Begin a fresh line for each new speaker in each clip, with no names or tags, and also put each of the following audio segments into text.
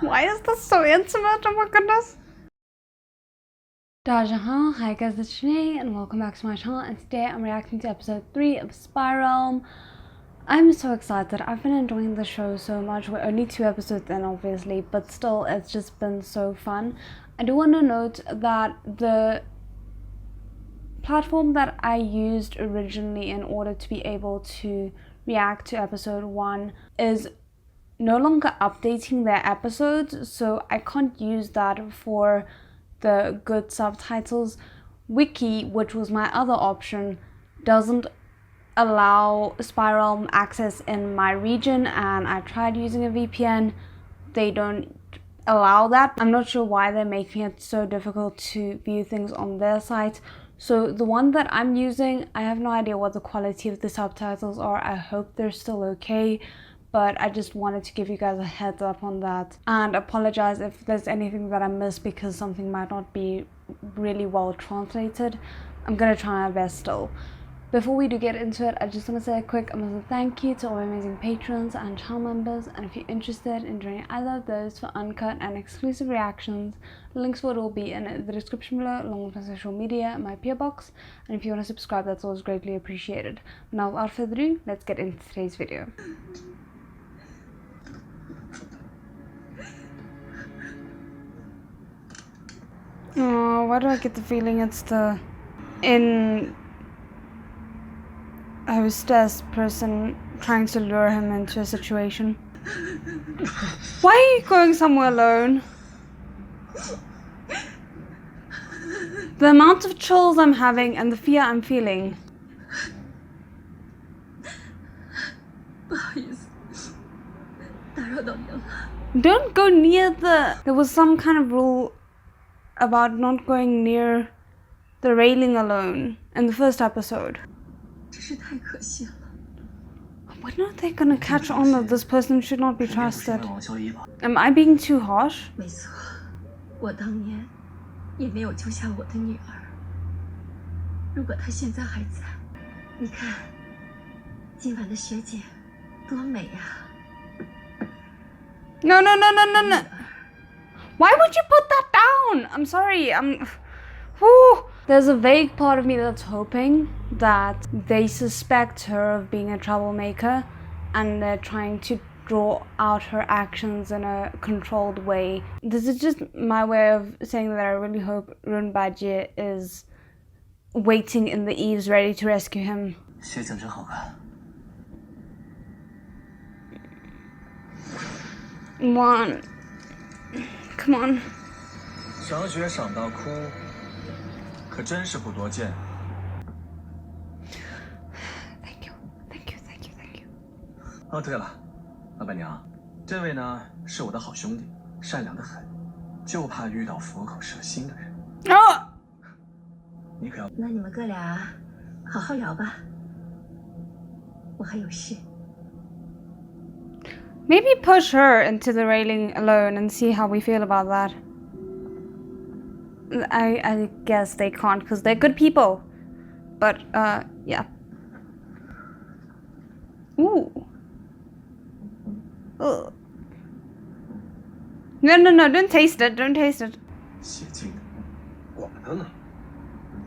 Why is this so intimate? Oh my goodness. Hi guys, it's Janae and welcome back to my channel, and today I'm reacting to episode 3 of Spirealm. I'm so excited. I've been enjoying the show so much. We're only 2 episodes in obviously, but still it's just been so fun. I do want to note that the platform that I used originally in order to be able to react to episode 1 is no longer updating their episodes, so I can't use that for the good subtitles. Wiki, which was my other option, doesn't allow Spirealm access in my region, and I tried using a VPN. They don't allow that. I'm not sure why they're making it so difficult to view things on their site. So the one that I'm using, I have no idea what the quality of the subtitles are. I hope they're still okay, but I just wanted to give you guys a heads up on that and apologize if there's anything that I missed because something might not be really well translated. I'm gonna try my best still. Before we do get into it, I just want to say a quick amazing thank you to all my amazing patrons and channel members, and if you're interested in joining either of those for uncut and exclusive reactions, the links for it will be in the description below, along with my social media and my PO box, and if you want to subscribe, that's always greatly appreciated. Now without further ado, let's get into today's video. Oh, why do I get the feeling it's the hostess person trying to lure him into a situation? Why are you going somewhere alone? The amount of chills I'm having and the fear I'm feeling. Don't go near the... There was some kind of rule about not going near the railing alone in the first episode. When are they gonna catch on that this person should not be trusted? Am I being too harsh? No. Why would you put that down? I'm sorry, Whew. There's a vague part of me that's hoping that they suspect her of being a troublemaker and they're trying to draw out her actions in a controlled way. This is just my way of saying that I really hope RUAN is waiting in the eaves ready to rescue him. One. Come on. Thank you.
哦，对了，老板娘，这位呢是我的好兄弟，善良的很，就怕遇到佛口蛇心的人。
哦，
你可要……
那你们哥俩好好聊吧，我还有事。
Maybe push her into the railing alone and see how we feel about that. I guess they can't because they're good people. But, yeah. Ooh. Ugh. No, don't taste it. Don't taste it.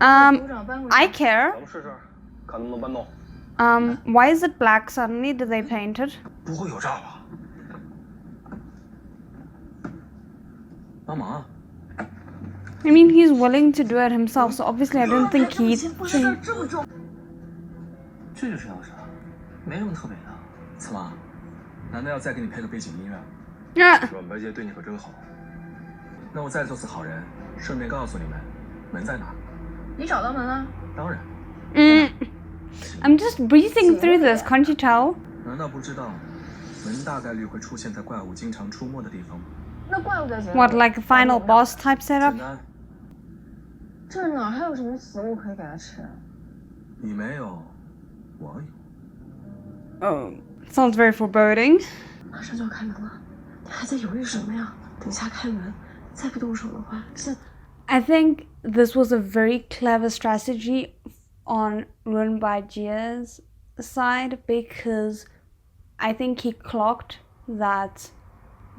I care. Why is it black suddenly? Did they paint it? I mean, he's willing to do it himself, so obviously I don't think he... I'm just breezing through this, can't you tell? What, like a final boss type setup? Oh, sounds very foreboding. I think this was a very clever strategy on BAIJIE'S side, because I think he clocked that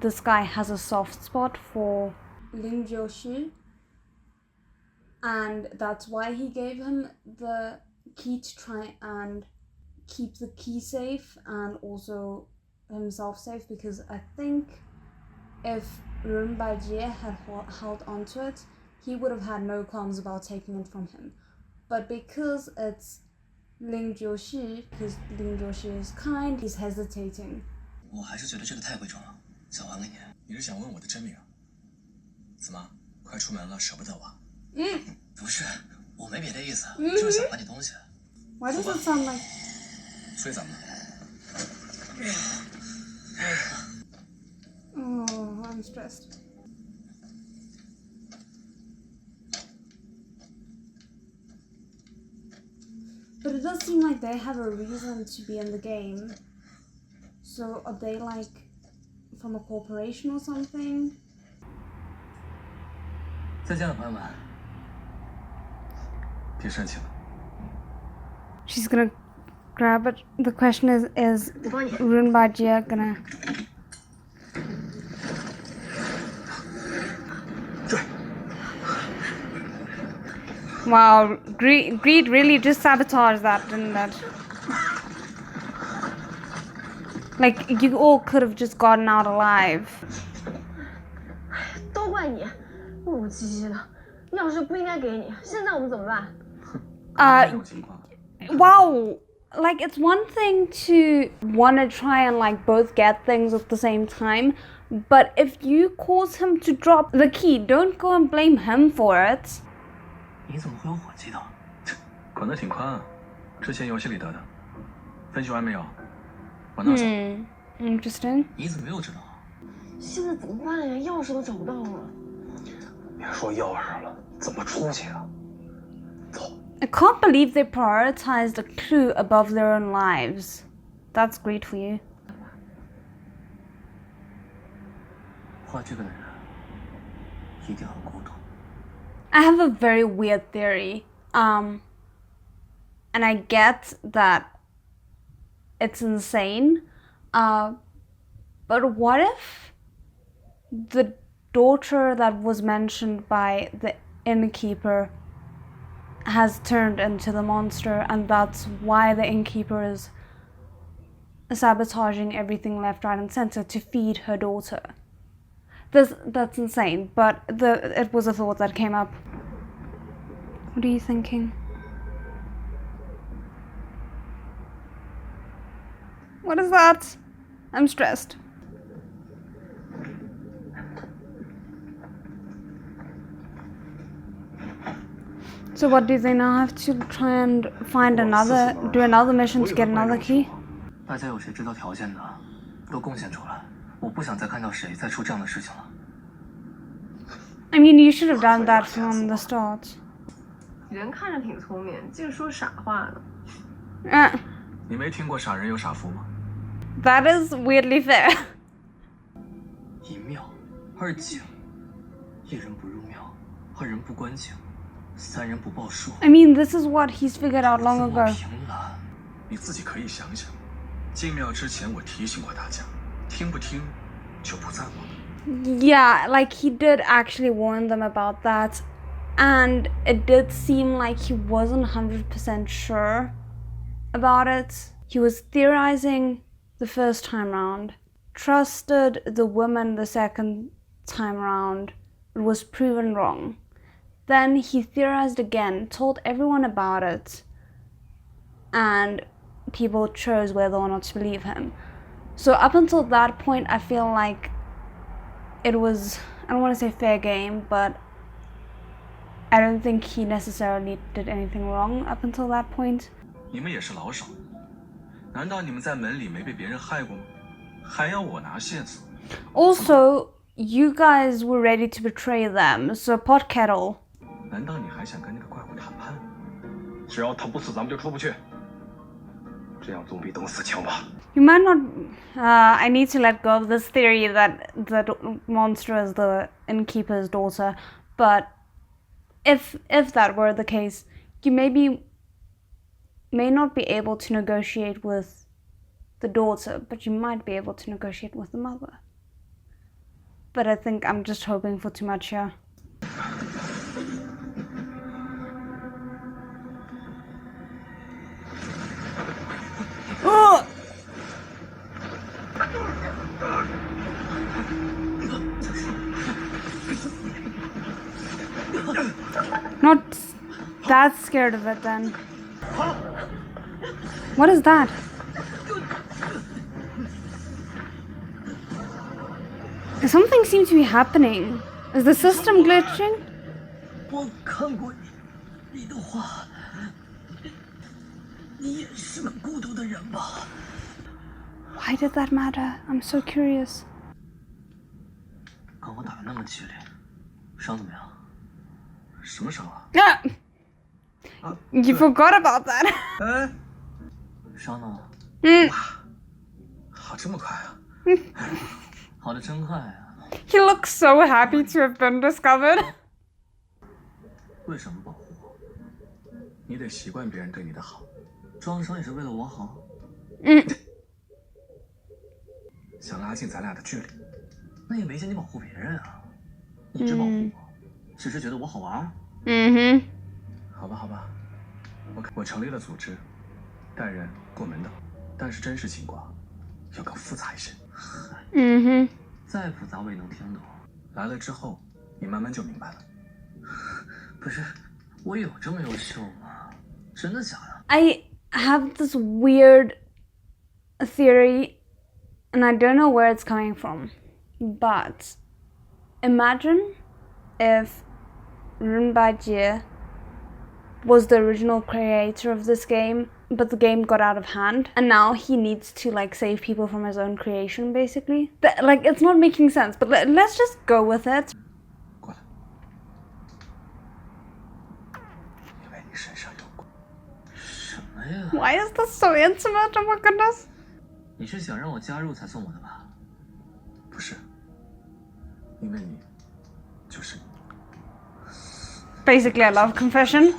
this guy has a soft spot for Ling Jiushi, and that's why he gave him the key to try and keep the key safe and also himself safe, because I think if RUAN BAIJIE had held onto it, he would have had no qualms about taking it from him. But because it's Ling Jiushi, because Ling Jiushi is kind, he's hesitating.
我还是觉得这个太贵重了，想还给你。你是想问我的真名？怎么，快出门了，舍不得我？不是，我没别的意思，就是想还你东西。
Why does it sound like?
所以怎么了？
Oh, I'm stressed. But it does seem like they have a reason to be in the game. So are they like from a corporation or something?
再见了，朋友们。别生气了。
She's gonna grab it. The question is RUAN BAIJIE gonna?
对。
Wow, Greed really just sabotaged that, didn't it? Like, you all could have just gotten out alive.
都怪你，磨磨唧唧的，钥匙不应该给你，现在我们怎么办？
这种情况。
Wow, like it's one thing to want to try and like both get things at the same time, but if you cause him to drop the key, don't go and blame him for it.
你怎么会有火机的？管得挺宽啊，之前游戏里得的。分析完没有？往那走。
Interesting.
你怎么又知道？
现在怎么办呀？钥匙都找不到了。
别说钥匙了，怎么出去啊？走。
I can't believe they prioritized a clue above their own lives. That's great for you.
画这个的人一定很孤独。
I have a very weird theory. And I get that it's insane. But what if the daughter that was mentioned by the innkeeper has turned into the monster, and that's why the innkeeper is sabotaging everything left, right, and center to feed her daughter? That's insane, but it was a thought that came up. What are you thinking? What is that? I'm stressed. So what do they now have to try and do another mission to get another key?
大家有谁知道条件的，都贡献出来。我不想再看到谁再出这样的事情了。
I mean, you should have done that from the start.
人看着挺聪明，净说傻话呢。
你没听过傻人有傻福吗？
That is weirdly fair.
一庙，二井，一人不入庙，二人不关井，三人不报数。
I mean, this is what he's figured out long
自我
ago.
平了，你自己可以想想。进庙之前我提醒过大家，听不听就不在我。
Yeah, like he did actually warn them about that, and it did seem like he wasn't 100% sure about it. He was theorizing the first time round, trusted the woman the second time round, but was proven wrong. Then he theorized again, told everyone about it, and people chose whether or not to believe him. So up until that point, I feel like it was, I don't want to say fair game, but I don't think he necessarily did anything wrong up until that point.
你们也是老手，难道你们在门里没被别人害过吗？还要我拿线索？
Also, you guys were ready to betray them, so pot kettle.
难道你还想跟那个怪物谈判？只要他不死，咱们就出不去。这样总比等死强吧。
You might not. I need to let go of this theory that the monster is the innkeeper's daughter, but if that were the case, you may not be able to negotiate with the daughter, but you might be able to negotiate with the mother. but I think I'm just hoping for too much here. Oh! Not that scared of it then. What is that? Something seems to be happening. Is the system glitching? Why did that matter? I'm so curious.
刚我打得那么激烈，伤怎么样？什么伤啊？
You forgot about that.
哎，伤呢？哇，好这么快啊！好的真快啊！
He looks so happy to have been discovered.
为什么保护我？你得习惯别人对你的好，装伤也是为了我好。想拉近咱俩的距离，那也没见你保护别人啊，你只保护我，只是觉得我好玩。好吧，好吧，我成立了组织，带人过门的，但是真实情况要更复杂一些。再复杂我也能听懂。来了之后，你慢慢就明白了。不是，我有这么优秀吗？真的假的？
I have this weird theory, and I don't know where it's coming from, but imagine if RUAN was the original creator of this game, but the game got out of hand, and now he needs to like save people from his own creation, basically. Like, it's not making sense, but let's just go with it.
过来，因为你身上有鬼。什么呀？
Why is this so intimate? Oh my goodness.
你是想让我加入才送我的吧？不是，因为你就是你。
Basically, a love confession.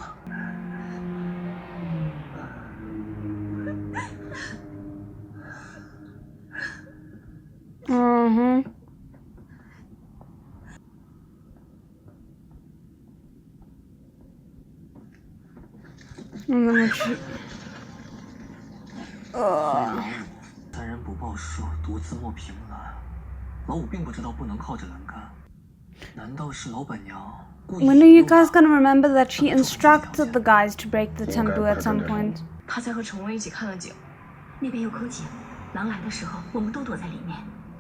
And then she...
三人不报数，独自莫凭栏。老五并不知道不能靠着栏杆，难道是老板娘故意？
When are you guys gonna remember that she instructed the guys to break the taboo at some point?
他才和陈文一起看了景，那边有口井，狼来的时候我们都躲在里面，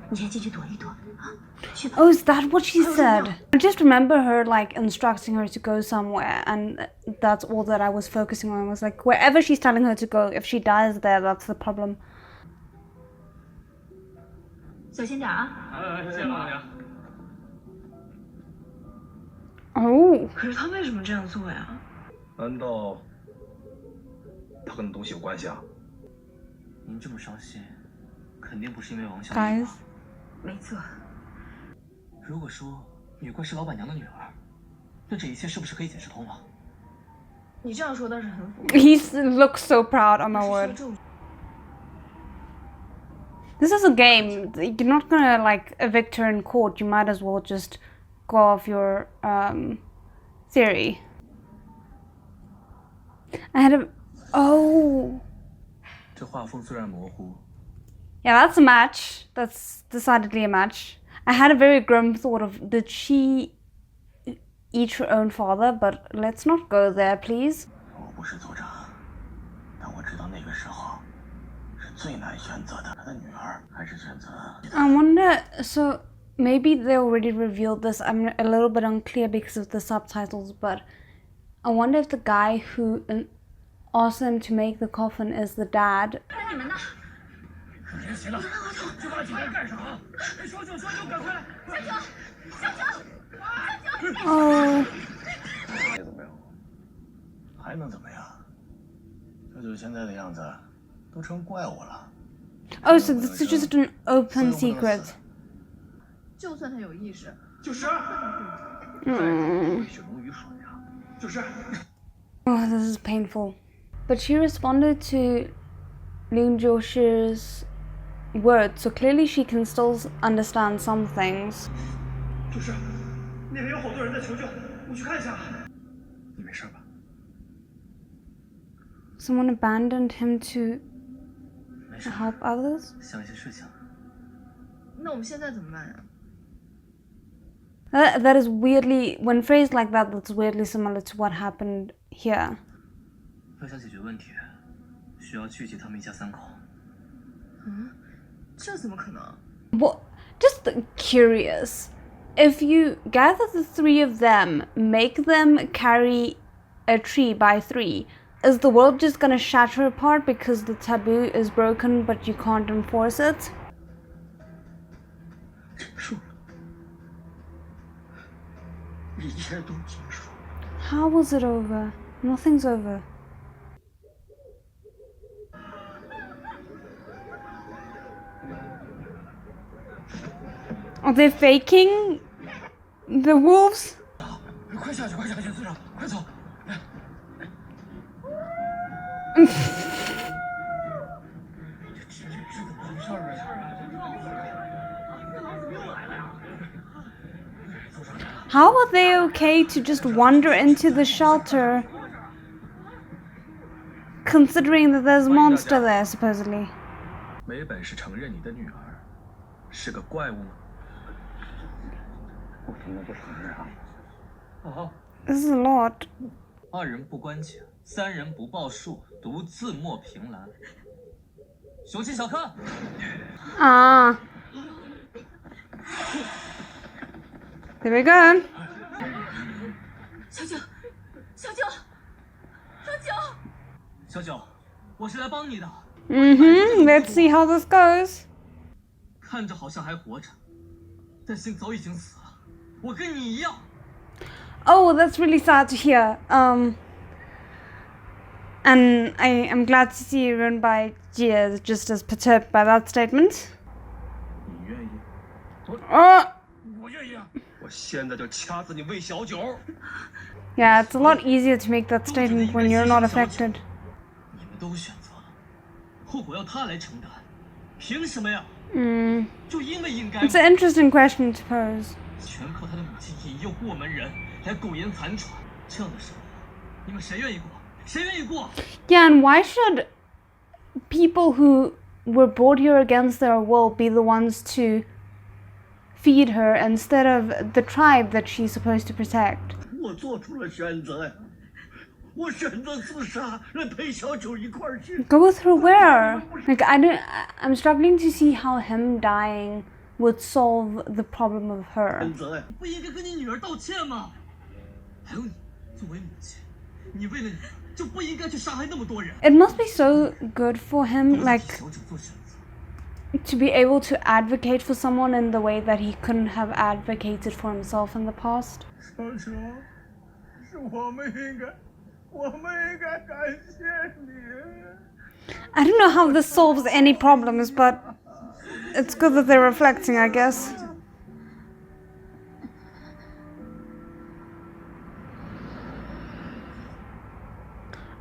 你先进去躲一躲啊。去吧。
Oh, is that what she said? I just remember her like instructing her to go somewhere, and that's all that I was focusing on. Was like wherever she's telling her to go, if she dies there, that's the problem.
小心点啊！
谢谢老娘。
Oh.
可是他为什么这样做呀？
难道他跟那东西有关系啊？
您这么伤心，肯定不是因为王小姐
Guys.
吧？
没错。
如果说女怪是老板娘的女儿，那这一切是不是可以解释通了？
你这样说倒是很符合。
He looks so proud. Oh my word. This is a game. You're not gonna like evict her in court. You might as well just go off your theory. I had a... Oh.
这画风虽然模糊，
Yeah, that's a match. That's decidedly a match. I had a very grim thought of, did she eat her own father? But let's not go there, please.
我不是组长，但我知道那个时候是最难选择的，他的女儿还是选择。
I wonder, so maybe they already revealed this. I'm a little bit unclear because of the subtitles, but I wonder if the guy who asked them to make the coffin is the dad.
你们呢？
别急了，就把警察干啥？说就赶快！Oh. 怎么样？还能怎么样？这就现在的样子，都成怪物了。
Oh, so this is just an open secret.
就算他有意识，
就是。
Mm.
血浓于水呀，就是。
Oh, this is painful. But she responded to Ling Joshi's words, so clearly she can still understand some things.
主事，那边有好多人在求救，我去看一下。你没事吧？
Someone abandoned him to help others?
想一些事情。
那我们现在怎么办呀？
That is weirdly, when phrased like that, that's weirdly similar to what happened here.
要想解决问题，需要聚集他们一家三口。
这怎么可能？
Well, just curious. If you gather the three of them, make them carry a tree by three, is the world just gonna shatter apart because the taboo is broken but you can't enforce it?
结束了，一切都结束了。
How was it over? Nothing's over. Are they faking the wolves?
快下去，快下去，队长，快走！这怎么回事啊？
How are they okay to just wander into the shelter, considering that there's a monster there, supposedly?
没本事承认你的女儿是个怪物吗？
我怎么不承认啊？
啊！
This is a lot.
二人不关情，三人不报数，独自莫凭栏。雄心小看。
Ah. There we go.
小九，小九，小九，
小九，我是来帮你的。
Let's see how this goes.
看着好像还活着，但心早已经死了。我跟你一样。
Oh, that's really sad to hear. And I am glad to see RUAN BAIJIE'S just as perturbed by that statement.
你愿意？ 我愿意啊！我现在就掐死你魏小九！
Yeah, it's a lot easier to make that statement when you're not affected.
你们都选择了，后果要他来承担，凭什么呀？就因为应该。
It's an interesting question to pose.
全靠他的母亲引诱过门人来苟延残喘，这样的生活，你们谁愿意过？谁愿意过？
Yeah, and why should people who were brought here against their will be the ones to feed her instead of the tribe that she's supposed to protect?
我做出了选择呀，我选择自杀，来陪小九一块儿去。
Go through where? Like, I'm struggling to see how him dying would solve the problem of her.
选择呀，
不应该跟你女儿道歉吗？还有你，作为母亲，你为了女儿就不应该去杀害那么多人。
It must be so good for him, like,
小九做选择。
to be able to advocate for someone in the way that he couldn't have advocated for himself in the past.
小九，是我们应该感谢你。
I don't know how this solves any problems, but it's good that they're reflecting, I guess.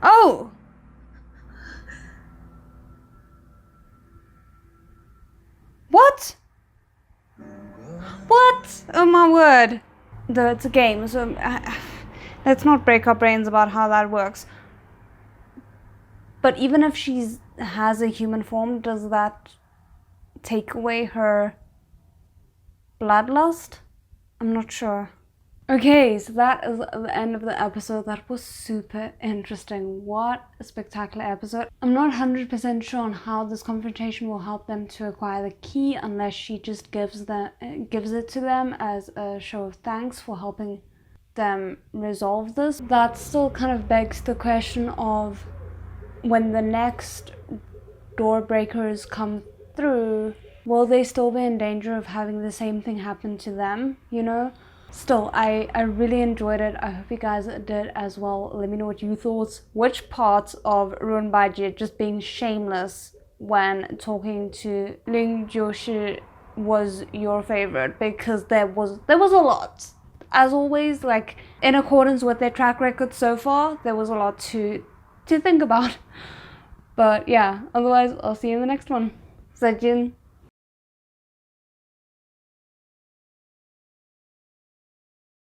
Oh! What? What? Oh my word. Though it's a game, so let's not break our brains about how that works. But even if she has a human form, does that take away her bloodlust? I'm not sure. Okay, so that is the end of the episode. That was super interesting. What a spectacular episode. I'm not 100% sure on how this confrontation will help them to acquire the key, unless she just gives it to them as a show of thanks for helping them resolve this. That still kind of begs the question of, when the next door breakers come through, will they still be in danger of having the same thing happen to them, you know? Still, I really enjoyed it. I hope you guys did as well. Let me know what you thought. Which parts of RUAN BAIJIE just being shameless when talking to Ling Jiushi was your favorite, because there was a lot. As always, like, in accordance with their track record so far, there was a lot to think about. But yeah, otherwise I'll see you in the next one. 再见.